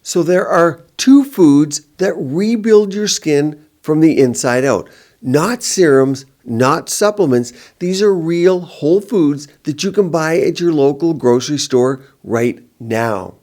So there are two foods that rebuild your skin from the inside out. Not serums, not supplements. These are real whole foods that you can buy at your local grocery store right now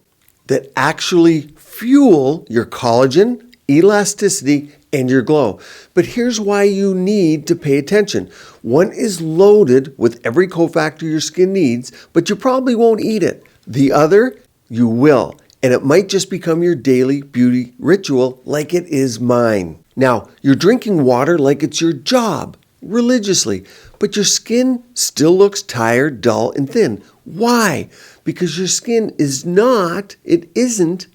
that actually fuel your collagen, elasticity, and your glow. But here's why you need to pay attention. One is loaded with every cofactor your skin needs, but you probably won't eat it. The other, you will. And it might just become your daily beauty ritual like it is mine. Now, you're drinking water like it's your job, religiously, but your skin still looks tired, dull, and thin. Why? Because your skin isn't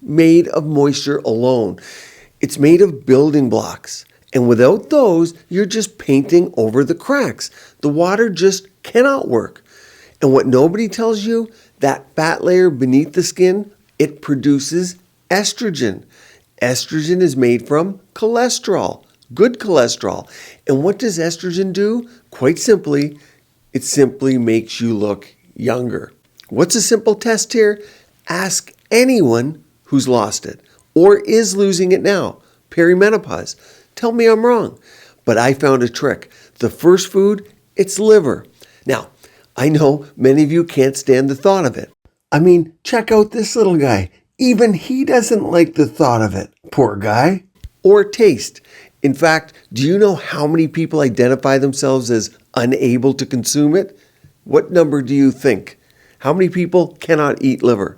made of moisture alone. It's made of building blocks. And without those, you're just painting over the cracks. The water just cannot work. And what nobody tells you, that fat layer beneath the skin, it produces estrogen. Estrogen is made from cholesterol, good cholesterol. And what does estrogen do? Quite simply, it simply makes you look younger. What's a simple test here? Ask anyone who's lost it or is losing it now, perimenopause. Tell me I'm wrong. But I found a trick. The first food, it's liver. Now, I know many of you can't stand the thought of it. I mean, check out this little guy. Even he doesn't like the thought of it. Poor guy. Or taste. In fact, do you know how many people identify themselves as unable to consume it? What number do you think? How many people cannot eat liver?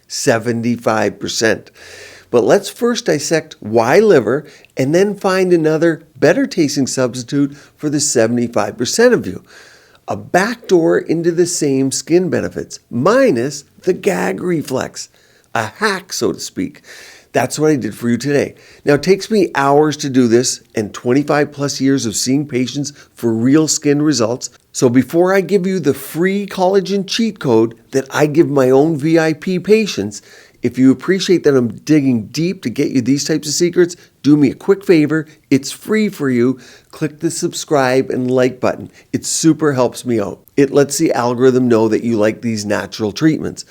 75%. But let's first dissect why liver and then find another better tasting substitute for the 75% of you. A backdoor into the same skin benefits, minus the gag reflex. A hack, so to speak. That's what I did for you today. Now, it takes me hours to do this and 25 plus years of seeing patients for real skin results. So before I give you the free collagen cheat code that I give my own VIP patients, if you appreciate that I'm digging deep to get you these types of secrets, do me a quick favor. It's free for you. Click the subscribe and like button. It super helps me out. It lets the algorithm know that you like these natural treatments.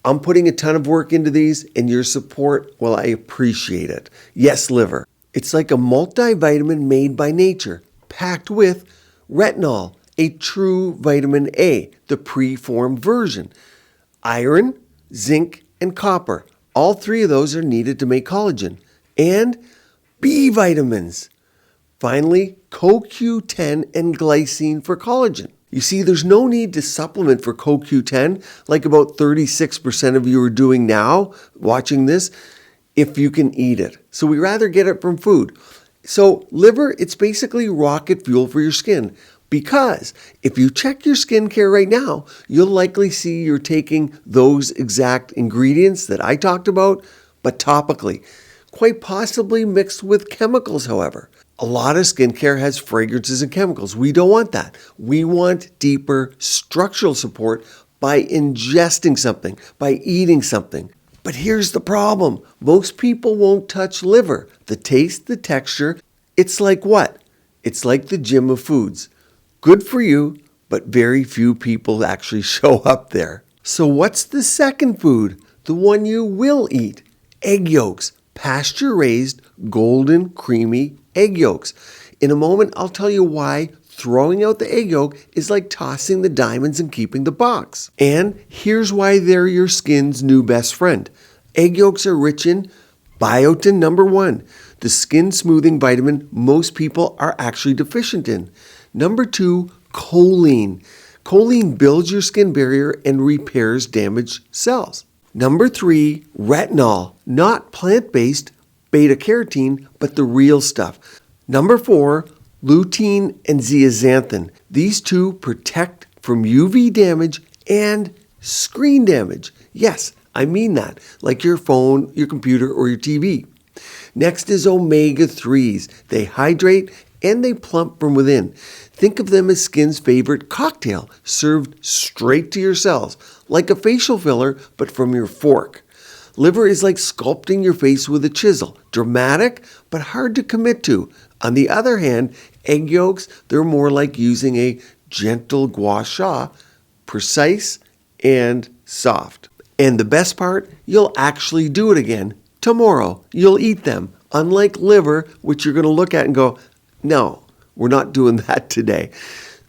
I'm putting a ton of work into these, and your support, well, I appreciate it. Yes, liver. It's like a multivitamin made by nature, packed with retinol, a true vitamin A, the preformed version, iron, zinc, and copper. All three of those are needed to make collagen. And B vitamins. Finally, CoQ10 and glycine for collagen. You see, there's no need to supplement for CoQ10 like about 36% of you are doing now watching this if you can eat it. So we rather get it from food. So liver, it's basically rocket fuel for your skin. Because if you check your skincare right now, you'll likely see you're taking those exact ingredients that I talked about, but topically. Quite possibly mixed with chemicals, however. A lot of skincare has fragrances and chemicals. We don't want that. We want deeper structural support by ingesting something, by eating something. But here's the problem. Most people won't touch liver. The taste, the texture, it's like what? It's like the gym of foods. Good for you, but very few people actually show up there. So what's the second food? The one you will eat. Egg yolks. Pasture-raised, golden, creamy egg yolks. In a moment, I'll tell you why throwing out the egg yolk is like tossing the diamonds and keeping the box. And here's why they're your skin's new best friend. Egg yolks are rich in biotin number 1, the skin smoothing vitamin most people are actually deficient in. Number 2, choline. Choline builds your skin barrier and repairs damaged cells. Number 3, retinol, not plant-based beta-carotene, but the real stuff. Number 4, lutein and zeaxanthin. These two protect from UV damage and screen damage. Yes, I mean that, like your phone, your computer, or your TV. Next is omega-3s. They hydrate and they plump from within. Think of them as skin's favorite cocktail, served straight to your cells, like a facial filler, but from your fork. Liver is like sculpting your face with a chisel. Dramatic, but hard to commit to. On the other hand, egg yolks, they're more like using a gentle gua sha, precise and soft. And the best part, you'll actually do it again tomorrow you'll eat them. Unlike liver, which you're going to look at and go, no, we're not doing that today.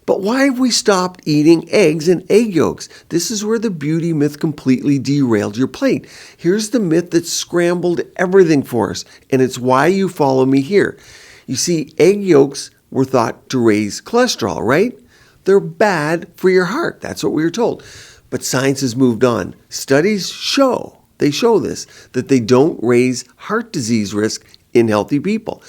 But why have we stopped eating eggs and egg yolks? This is where the beauty myth completely derailed your plate. Here's the myth that scrambled everything for us, and it's why you follow me here. You see, egg yolks were thought to raise cholesterol, right? They're bad for your heart. That's what we were told. But science has moved on. Studies show this, that they don't raise heart disease risk in healthy people.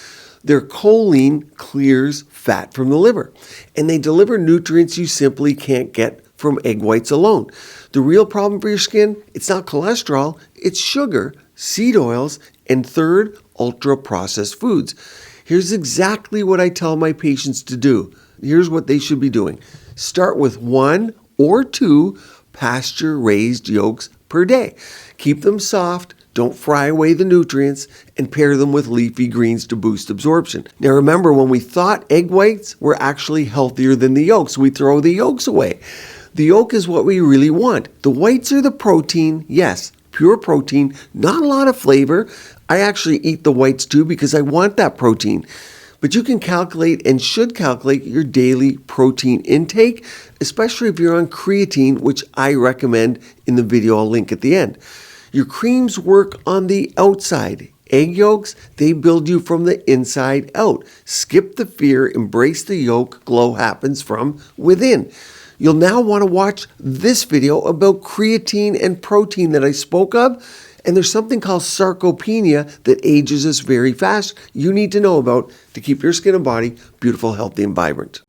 Their choline clears fat from the liver, and they deliver nutrients you simply can't get from egg whites alone. The real problem for your skin, it's not cholesterol, it's sugar, seed oils, and third, ultra-processed foods. Here's exactly what I tell my patients to do. Here's what they should be doing. Start with 1 or 2 pasture-raised yolks per day. Keep them soft, don't fry away the nutrients, and pair them with leafy greens to boost absorption. Now remember, when we thought egg whites were actually healthier than the yolks, we throw the yolks away. The yolk is what we really want. The whites are the protein, yes, pure protein, not a lot of flavor. I actually eat the whites too because I want that protein. But you can calculate and should calculate your daily protein intake, especially if you're on creatine, which I recommend in the video I'll link at the end. Your creams work on the outside. Egg yolks, they build you from the inside out. Skip the fear, embrace the yolk, glow happens from within. You'll now want to watch this video about creatine and protein that I spoke of. And there's something called sarcopenia that ages us very fast you need to know about to keep your skin and body beautiful, healthy, and vibrant.